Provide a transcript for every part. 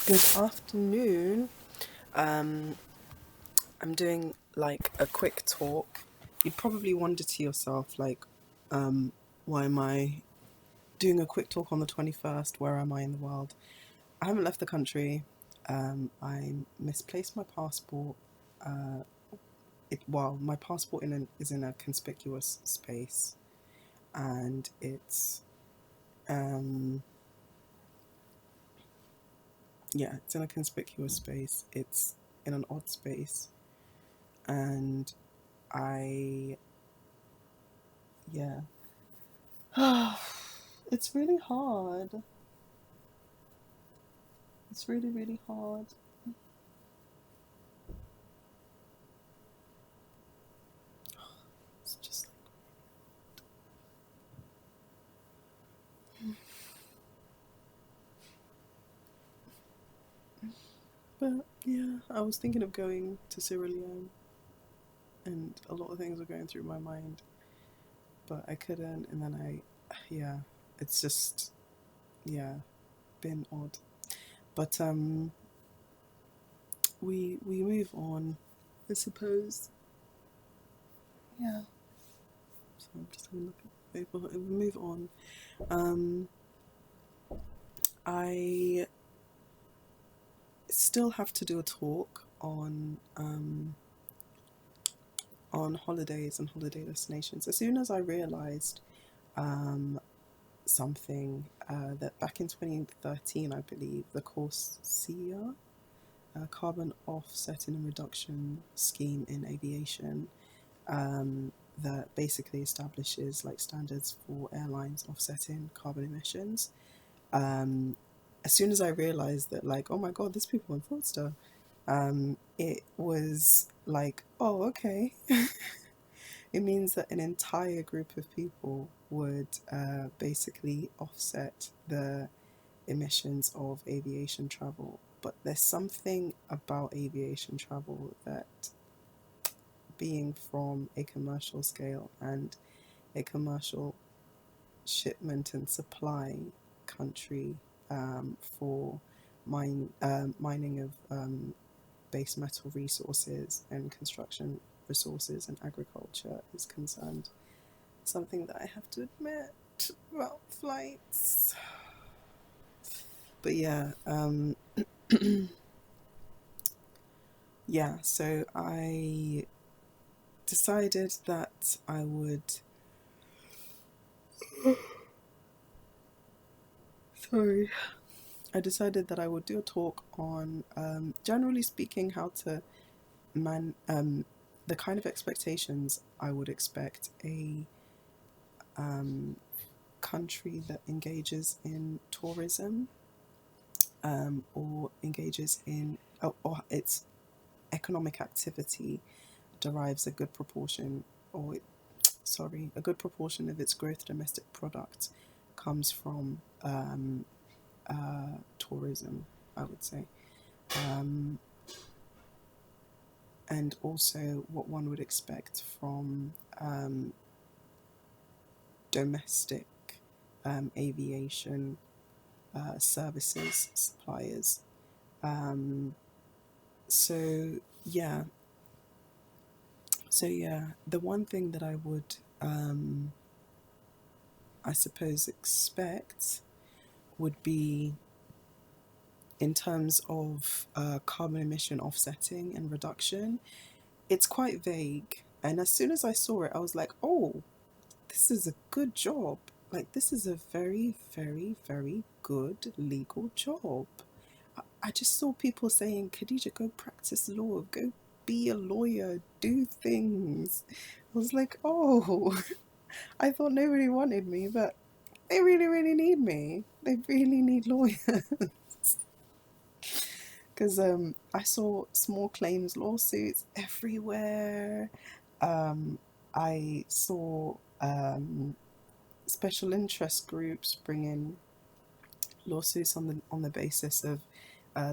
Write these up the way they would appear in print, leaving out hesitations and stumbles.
Good afternoon. Um, I'm doing like a quick talk. You'd probably wonder to yourself, like, why am I doing a quick talk on the 21st? Where am I in the world? I haven't left the country. I misplaced my passport. Uh, my passport is in a conspicuous space, and um, it's in a conspicuous space. It's in an odd space, and I, yeah. It's really hard. It's really, really hard. It's just but yeah, I was thinking of going to Sierra Leone, and a lot of things were going through my mind, but I couldn't, and then yeah, it's just, yeah, been odd. But we move on, I suppose. Yeah. So I'm just gonna look at paper. We move on. Um, I still have to do a talk on holidays and holiday destinations. As soon as I realised something that back in 2013, I believe, the CORSIA, Carbon Offsetting and Reduction Scheme in Aviation, that basically establishes like standards for airlines offsetting carbon emissions. As soon as I realised that, like, oh my god, there's people in fraudster, it was like, oh, okay. It means that an entire group of people would basically offset the emissions of aviation travel. But there's something about aviation travel that, being from a commercial scale and a commercial shipment and supply country, for mining of base metal resources and construction resources and agriculture is concerned, something that I have to admit about flights. But yeah, yeah, so I decided that I would. Sorry. I decided that I would do a talk on, generally speaking, how to the kind of expectations I would expect a country that engages in tourism, or engages in, or its economic activity derives a good proportion, or a good proportion of its gross domestic product comes from tourism, I would say. And also what one would expect from domestic aviation services suppliers. So yeah, the one thing that I would, I suppose, expect would be, in terms of carbon emission offsetting and reduction, it's quite vague. And as soon as I saw it, I was like, oh, this is a good job. Like, this is a very, very, very good legal job. I just saw people saying, Khadija, go practice law, go be a lawyer, do things. I was like, oh, I thought nobody wanted me, but they really, really need me. They really need lawyers. Because I saw small claims lawsuits everywhere. I saw special interest groups bringing lawsuits on the basis of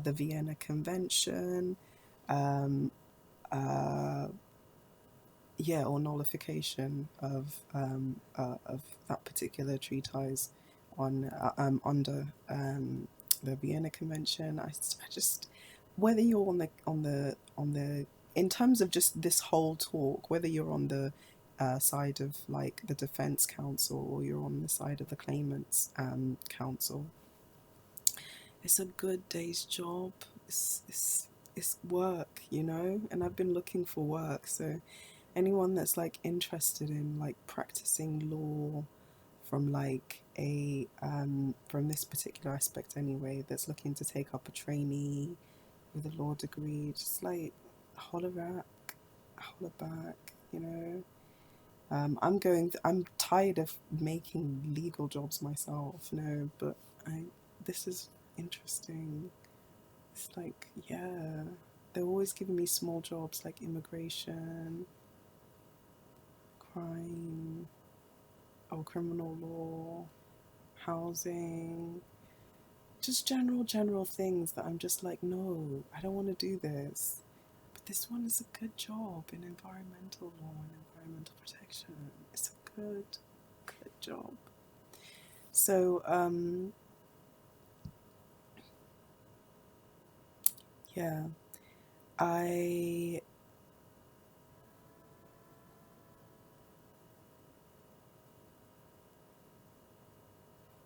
the Vienna Convention, um, uh, or nullification of that particular treatise on under the Vienna Convention. I just, whether you're on the in terms of just this whole talk, whether you're on the side of like the Defense Council or you're on the side of the Claimants Council, it's a good day's job. It's work, you know, and I've been looking for work. So anyone that's like interested in like practicing law from like a from this particular aspect anyway, that's looking to take up a trainee with a law degree, just like holler back, you know. I'm tired of making legal jobs myself, no, but I this is interesting. It's like, yeah, they're always giving me small jobs like immigration, crime, or criminal law, housing, just general things that I'm just like, no, I don't want to do this. But this one is a good job in environmental law and environmental protection. It's a good job. So, yeah, I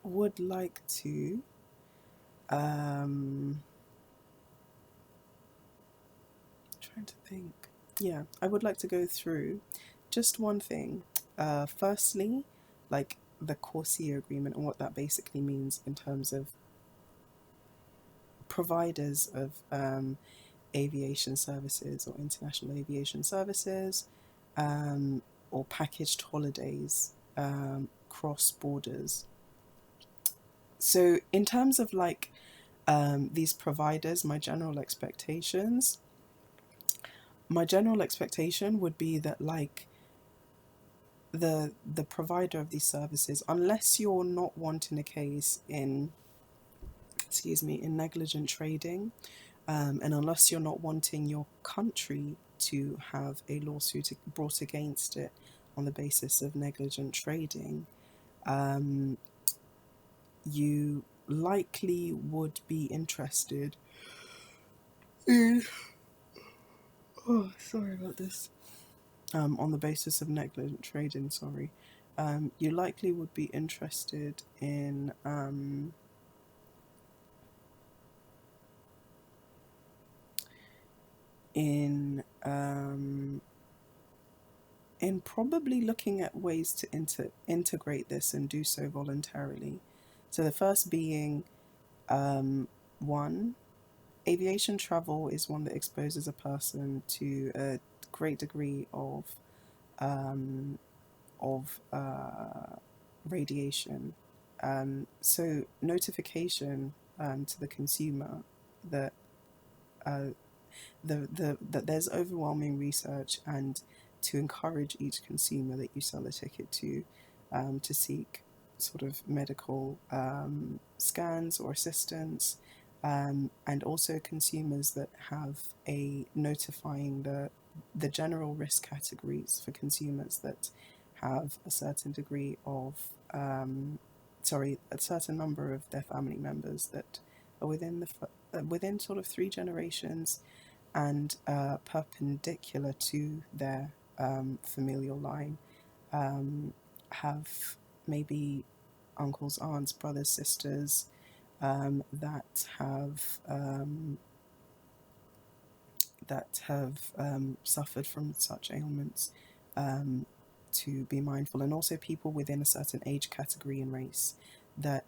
would like to, trying to think. Yeah, I would like to go through just one thing. Firstly, like the CORSIA agreement and what that basically means in terms of providers of aviation services or international aviation services, or packaged holidays, cross borders. So, in terms of like these providers, my general expectation would be that like the provider of these services, unless you're not wanting a case in, excuse me, in negligent trading, and unless you're not wanting your country to have a lawsuit brought against it on the basis of negligent trading, um, you likely would be interested in, oh, sorry about this, on the basis of negligent trading, sorry, you likely would be interested in in probably looking at ways to integrate this and do so voluntarily. So the first being, one, aviation travel is one that exposes a person to a great degree um, of radiation. So notification to the consumer that that there's overwhelming research, and to encourage each consumer that you sell a ticket to seek sort of medical scans or assistance, and also consumers that have a notifying the general risk categories for consumers that have a certain degree of a certain number of their family members that are within sort of 3 generations and perpendicular to their familial line, have maybe uncles, aunts, brothers, sisters that have suffered from such ailments, to be mindful, and also people within a certain age category and race that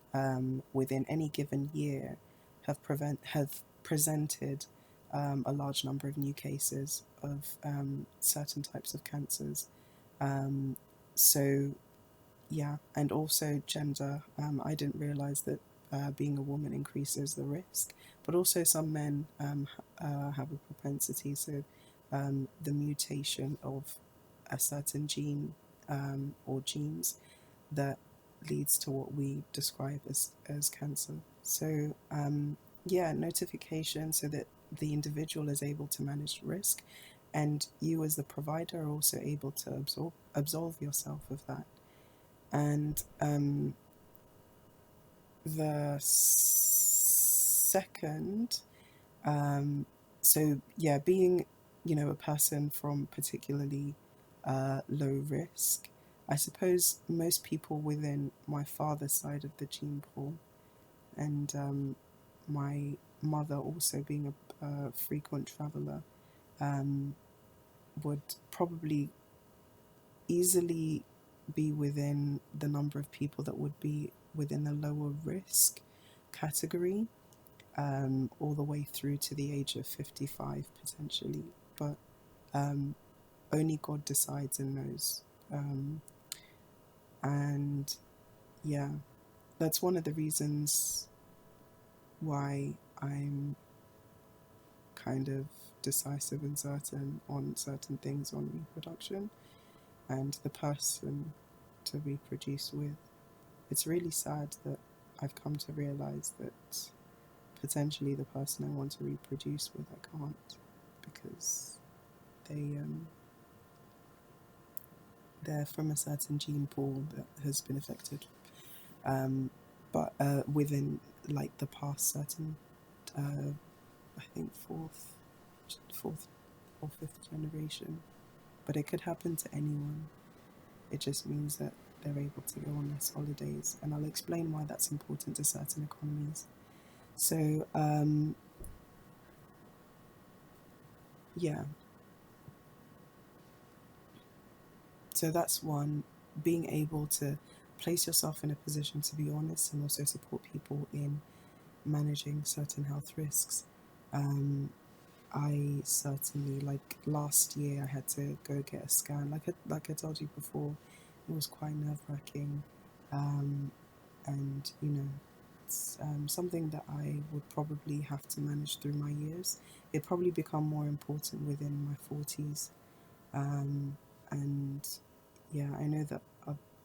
within any given year have presented a large number of new cases of certain types of cancers. Um, so yeah, and also gender. I didn't realize that being a woman increases the risk, but also some men have a propensity. So the mutation of a certain gene or genes that leads to what we describe as cancer. So yeah, notification so that the individual is able to manage risk, and you as the provider are also able to absolve yourself of that. And the second, so yeah, being, a person from particularly low risk, I suppose most people within my father's side of the gene pool, and my mother also being a frequent traveler, um, would probably easily be within the number of people that would be within the lower risk category, all the way through to the age of 55 potentially. But um, only God decides in those. And yeah, that's one of the reasons why I'm kind of decisive and certain on certain things on reproduction and the person to reproduce with. It's really sad that I've come to realize that potentially the person I want to reproduce with, I can't, because they they're from a certain gene pool that has been affected, but within like the past certain, I think fourth or fifth generation. But it could happen to anyone. It just means that they're able to go on less holidays, and I'll explain why that's important to certain economies. So yeah, so that's one, being able to place yourself in a position to be honest and also support people in managing certain health risks. I certainly, like last year, I had to go get a scan. Like I told you before, it was quite nerve-wracking, and it's something that I would probably have to manage through my years. It probably become more important within my 40s, and yeah, I know that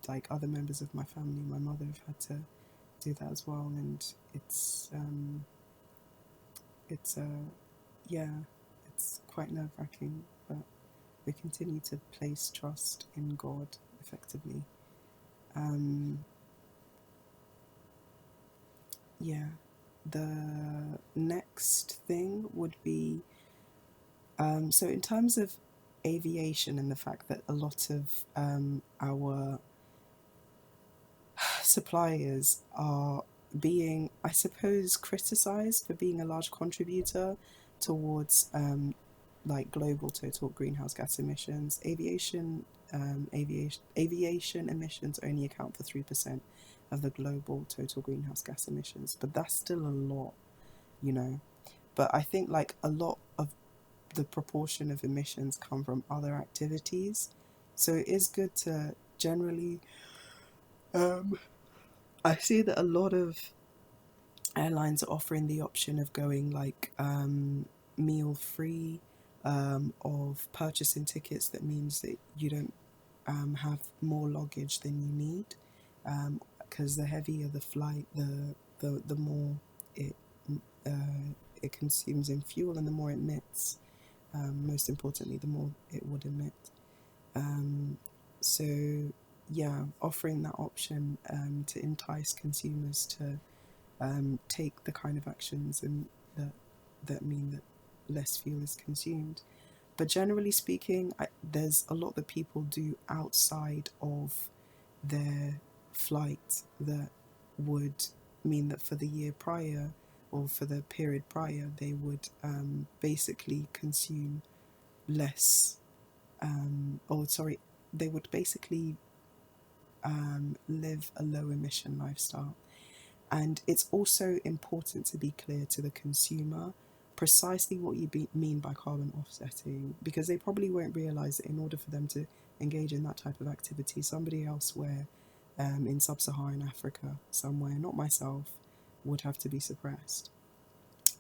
like other members of my family, my mother have had to do that as well, and it's yeah, it's quite nerve wracking, but we continue to place trust in God effectively. Um, yeah, the next thing would be so in terms of aviation and the fact that a lot of our suppliers are being, I suppose, criticized for being a large contributor towards like global total greenhouse gas emissions. Aviation emissions only account for 3% of the global total greenhouse gas emissions, but that's still a lot, you know. But I think like a lot of the proportion of emissions come from other activities, so it is good to generally. I see that a lot of airlines are offering the option of going like meal free, of purchasing tickets. That means that you don't have more luggage than you need, because the heavier the flight, the more it it consumes in fuel and the more it emits. Most importantly, the more it would emit. Um, so yeah, offering that option to entice consumers to take the kind of actions and that mean that less fuel is consumed. But generally speaking, there's a lot that people do outside of their flight that would mean that for the year prior or for the period prior, they would basically consume less, or sorry, they would basically live a low emission lifestyle. And it's also important to be clear to the consumer precisely what you mean by carbon offsetting, because they probably won't realize that in order for them to engage in that type of activity, somebody elsewhere in sub-Saharan Africa, somewhere, not myself, would have to be suppressed.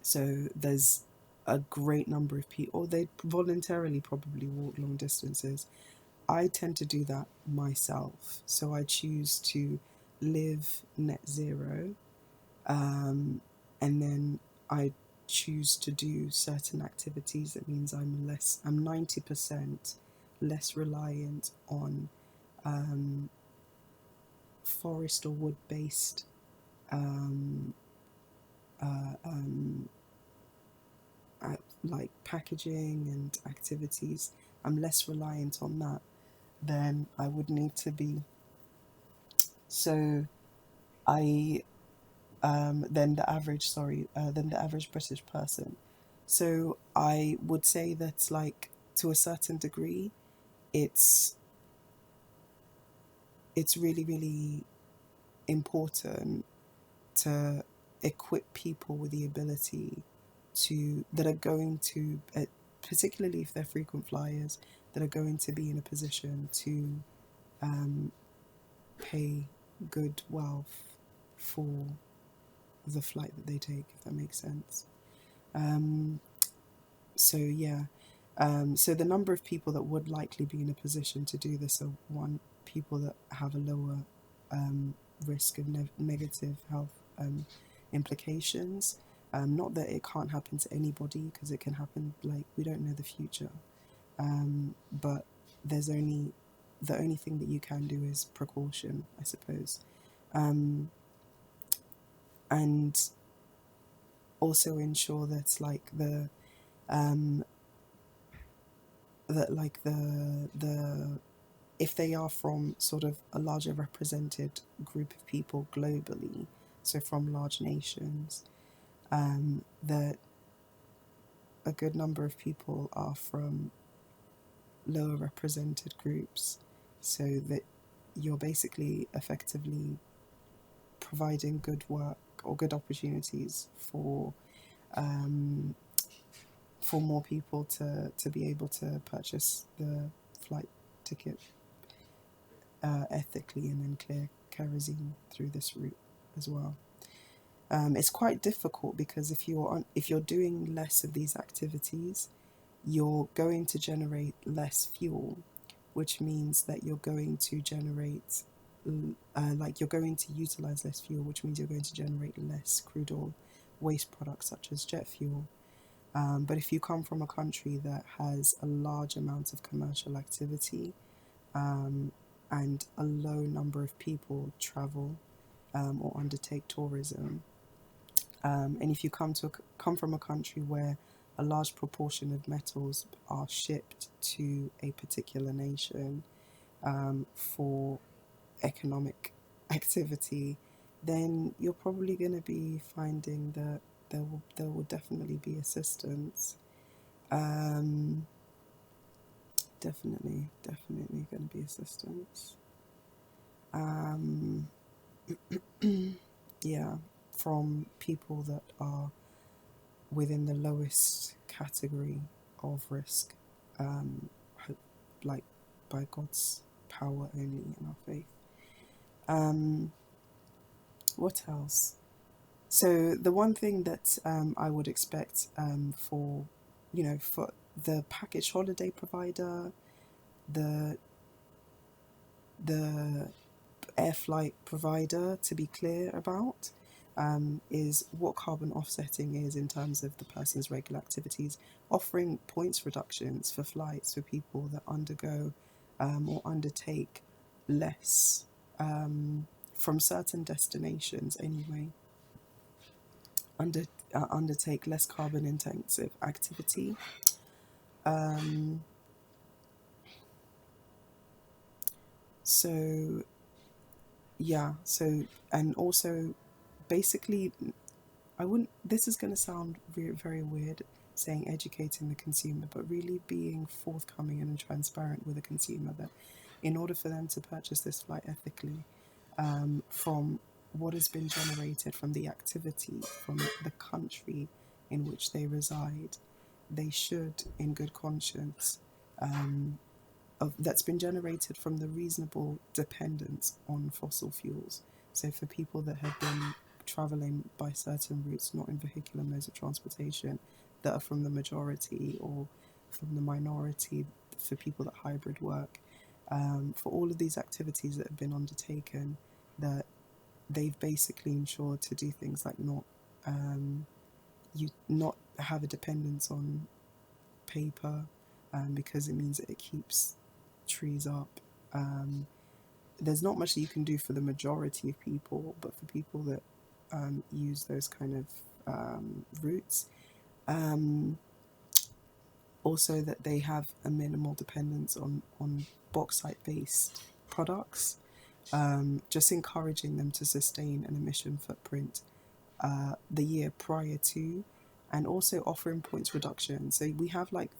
So there's a great number of people, or they voluntarily probably walk long distances. I tend to do that myself. So I choose to live net zero, and then I choose to do certain activities that means I'm 90% less reliant on forest or wood based like packaging and activities, I'm less reliant on that than I would need to be. So I than the average than the average British person. So I would say that, like, to a certain degree, it's it's really really important to equip people with the ability to that are going to particularly if they're frequent flyers, that are going to be in a position to um, pay good wealth for the flight that they take, if that makes sense. Um, so yeah, so the number of people that would likely be in a position to do this are, one, people that have a lower risk of negative health implications. Not that it can't happen to anybody, because it can happen. Like, we don't know the future, but there's only the only thing that you can do is precaution, I suppose, and also ensure that, like, um, the if they are from sort of a larger represented group of people globally, so from large nations, that a good number of people are from lower represented groups, so that you're basically effectively providing good work or good opportunities um, for more people to be able to purchase the flight ticket ethically, and then clear kerosene through this route as well. It's quite difficult because if you're doing less of these activities, you're going to generate less fuel, which means that you're going to generate like you're going to utilize less fuel, which means you're going to generate less crude oil waste products such as jet fuel. But if you come from a country that has a large amount of commercial activity, um, and a low number of people travel or undertake tourism, and if you come from a country where a large proportion of metals are shipped to a particular nation for economic activity, then you're probably going to be finding that there will definitely be assistance. Um, definitely going to be assistance. Um, yeah, from people that are within the lowest category of risk, um, like, by God's power only in our faith. Um, what else? So the one thing that I would expect for, for the package holiday provider, the the air flight provider, to be clear about, is what carbon offsetting is in terms of the person's regular activities, offering points reductions for flights for people that undergo or undertake less from certain destinations anyway, under undertake less carbon intensive activity. So yeah, so, and also, basically, I wouldn't, this is going to sound very weird saying educating the consumer, but really being forthcoming and transparent with the consumer, that in order for them to purchase this flight ethically, from what has been generated from the activity, from the country in which they reside, they should, in good conscience, that's been generated from the reasonable dependence on fossil fuels. So for people that have been travelling by certain routes, not in vehicular modes of transportation, that are from the majority or from the minority, for people that hybrid work, for all of these activities that have been undertaken, that they've basically ensured to do things like not have a dependence on paper, because it means that it keeps trees up. There's not much that you can do for the majority of people, but for people that use those kind of routes. Also, that they have a minimal dependence on bauxite-based products, just encouraging them to sustain an emission footprint the year prior to, and also offering points reduction. So we have like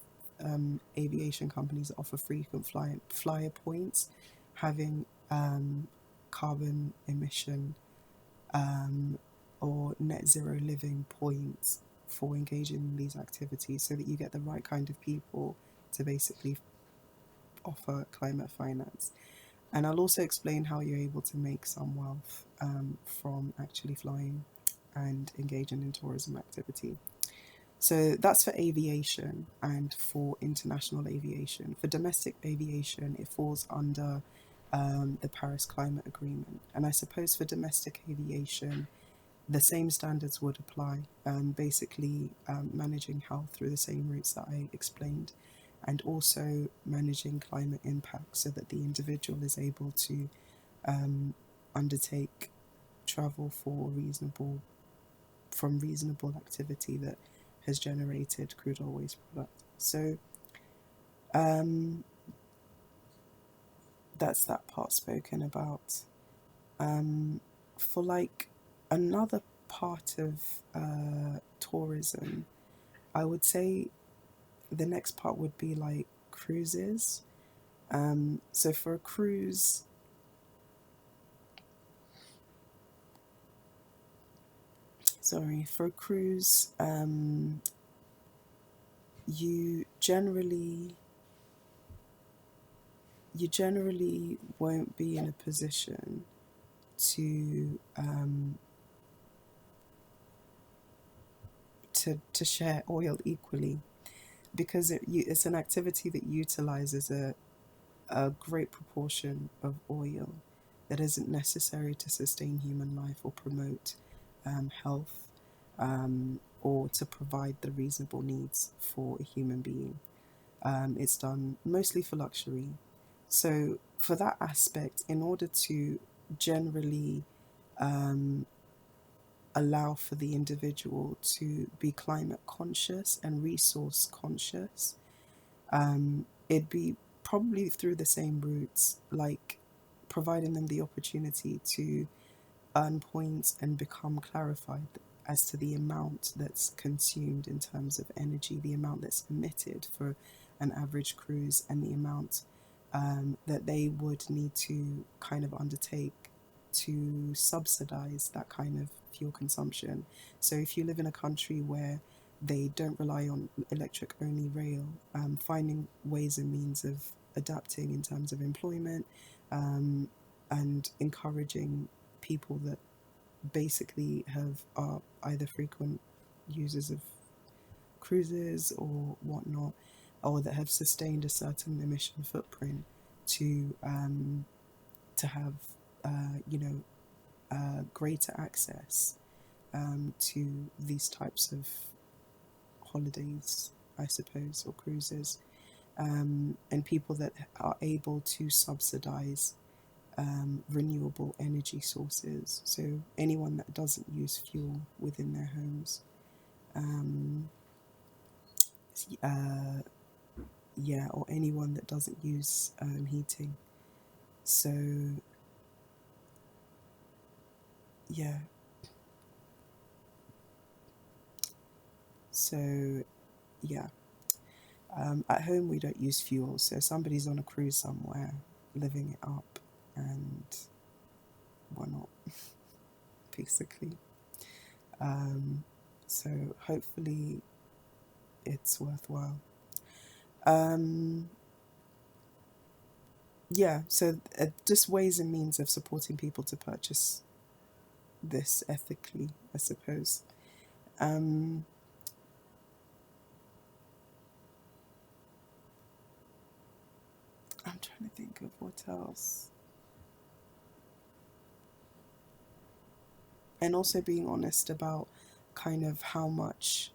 aviation companies that offer frequent flyer points, having carbon emission or net zero living points for engaging in these activities, so that you get the right kind of people to basically offer climate finance. And I'll also explain how you're able to make some wealth from actually flying and engaging in tourism activity. So that's for aviation and for international aviation. For domestic aviation, it falls under the Paris Climate Agreement. And I suppose for domestic aviation, the same standards would apply, basically managing health through the same routes that I explained, and also managing climate impact so that the individual is able to undertake travel from reasonable activity that has generated crude oil waste product. So that's that part spoken about. For like another part of tourism, I would say the next part would be like cruises. So for a cruise, you generally won't be in a position to to share oil equally, because it's an activity that utilizes a great proportion of oil that isn't necessary to sustain human life or promote health, or to provide the reasonable needs for a human being. It's done mostly for luxury. So, for that aspect, in order to generally allow for the individual to be climate conscious and resource conscious, it'd be probably through the same routes, like providing them the opportunity to earn points and become clarified as to the amount that's consumed in terms of energy, the amount that's emitted for an average cruise, and the amount that they would need to kind of undertake to subsidize that kind of fuel consumption. So if you live in a country where they don't rely on electric only rail, finding ways and means of adapting in terms of employment, and encouraging people that basically are either frequent users of cruises or whatnot, or that have sustained a certain emission footprint, to have greater access to these types of holidays, I suppose, or cruises, and people that are able to subsidize renewable energy sources. So anyone that doesn't use fuel within their homes, or anyone that doesn't use heating. So yeah, so yeah. At home we don't use fuel, so somebody's on a cruise somewhere living it up, and we're not, basically. So hopefully it's worthwhile. Yeah, so just ways and means of supporting people to purchase this ethically, I suppose. I'm trying to think of what else. And also being honest about kind of how much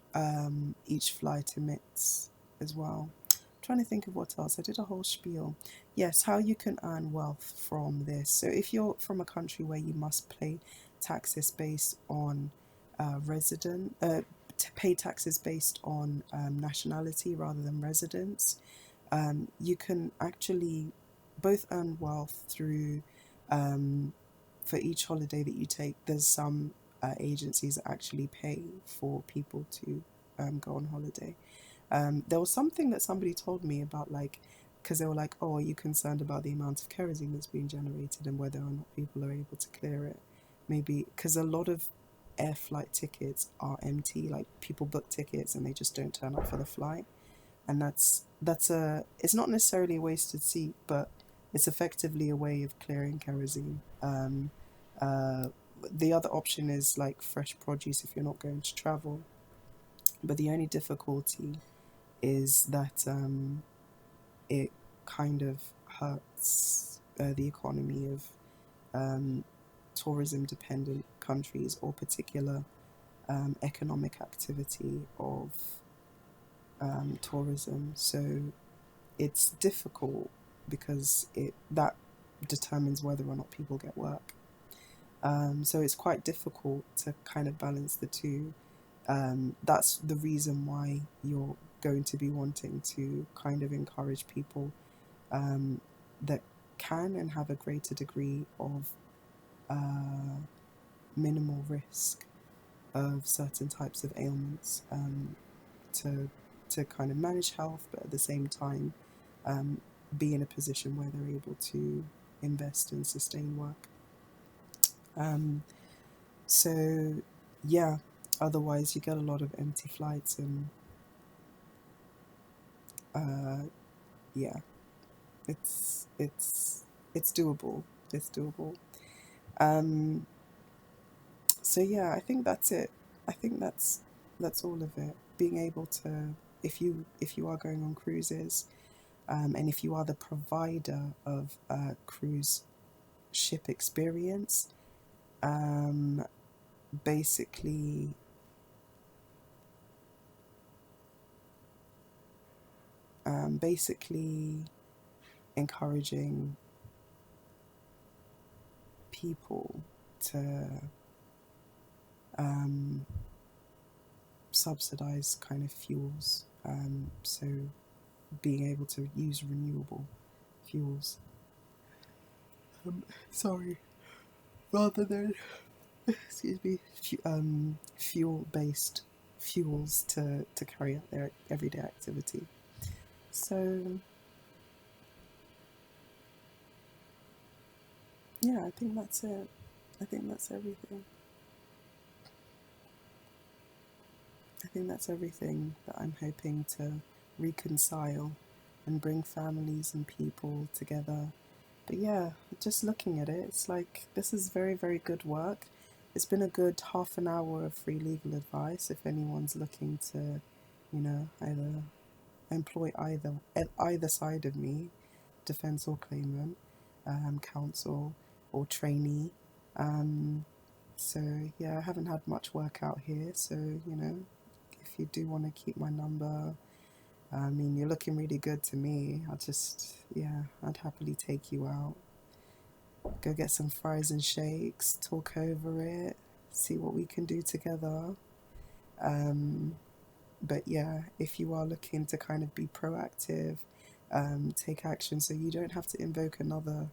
each flight emits as well. I'm trying to think of what else. I did a whole spiel. Yes, how you can earn wealth from this. So if you're from a country where you must pay taxes based on resident to pay taxes based on nationality rather than residence. You can actually both earn wealth through, for each holiday that you take, there's some agencies that actually pay for people to go on holiday. There was something that somebody told me about, like, because they were like, oh, are you concerned about the amount of kerosene that's being generated and whether or not people are able to clear it? Maybe because a lot of air flight tickets are empty, like people book tickets and they just don't turn up for the flight. And that's a, it's not necessarily a wasted seat, but it's effectively a way of clearing kerosene. Uh, the other option is like fresh produce if you're not going to travel. But the only difficulty is that it kind of hurts the economy of um, tourism dependent countries or particular economic activity of tourism. So it's difficult because it that determines whether or not people get work. So it's quite difficult to kind of balance the two. That's the reason why you're going to be wanting to kind of encourage people that can and have a greater degree of uh, minimal risk of certain types of ailments, to kind of manage health, but at the same time um, be in a position where they're able to invest and sustain work. Um, so yeah, otherwise you get a lot of empty flights and uh, yeah, it's doable. It's doable. Um, so yeah, I think that's it. I think that's all of it. Being able to, if you are going on cruises, and if you are the provider of cruise ship experience, um, basically, basically encouraging people to um, subsidize kind of fuels. So being able to use renewable fuels. Sorry, rather than excuse me, fuel-based fuels to carry out their everyday activity. So yeah, I think that's it. I think that's everything. I think that's everything that I'm hoping to reconcile and bring families and people together. But yeah, just looking at it, it's like this is very, very good work. It's been a good half an hour of free legal advice if anyone's looking to, either employ either side of me, defence or claimant, counsel or trainee. Um, so yeah, I haven't had much work out here. So if you do want to keep my number, I mean, you're looking really good to me. I'd happily take you out. Go get some fries and shakes, talk over it, see what we can do together. Um, but yeah, if you are looking to kind of be proactive, take action so you don't have to invoke another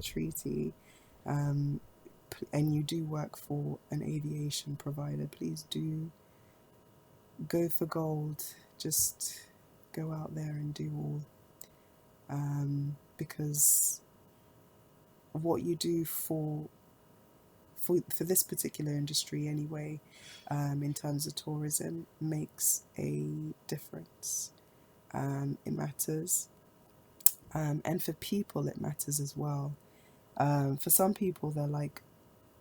treaty, um, and you do work for an aviation provider, please do go for gold. Just go out there and do all. Because what you do for this particular industry anyway, in terms of tourism, makes a difference. It matters, and for people it matters as well. For some people they're like,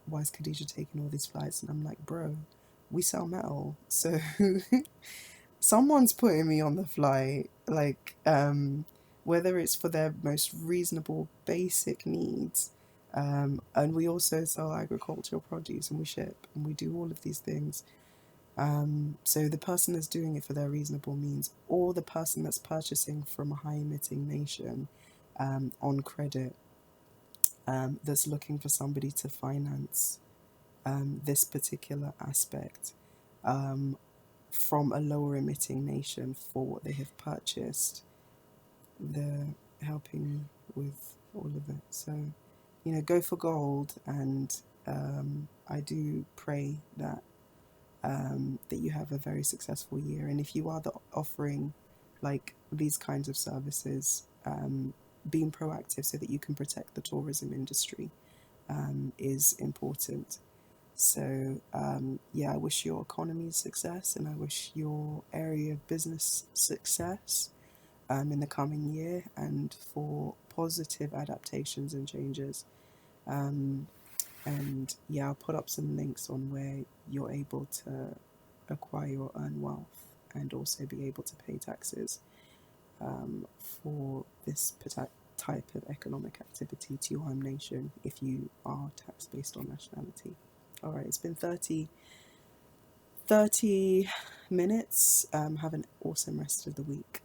why is Khadija taking all these flights? And I'm like, bro, we sell metal, so someone's putting me on the flight, like, whether it's for their most reasonable basic needs, and we also sell agricultural produce and we ship and we do all of these things. So the person that's doing it for their reasonable means, or the person that's purchasing from a high emitting nation on credit, that's looking for somebody to finance this particular aspect from a lower emitting nation for what they have purchased, they're helping with all of it. So, go for gold, and I do pray that you have a very successful year. And if you are offering like these kinds of services, being proactive so that you can protect the tourism industry is important. So, yeah, I wish your economy success, and I wish your area of business success in the coming year, and for positive adaptations and changes. Um, and yeah, I'll put up some links on where you're able to acquire or earn wealth and also be able to pay taxes for this type of economic activity to your home nation if you are taxed based on nationality. All right, it's been 30 minutes. Have an awesome rest of the week.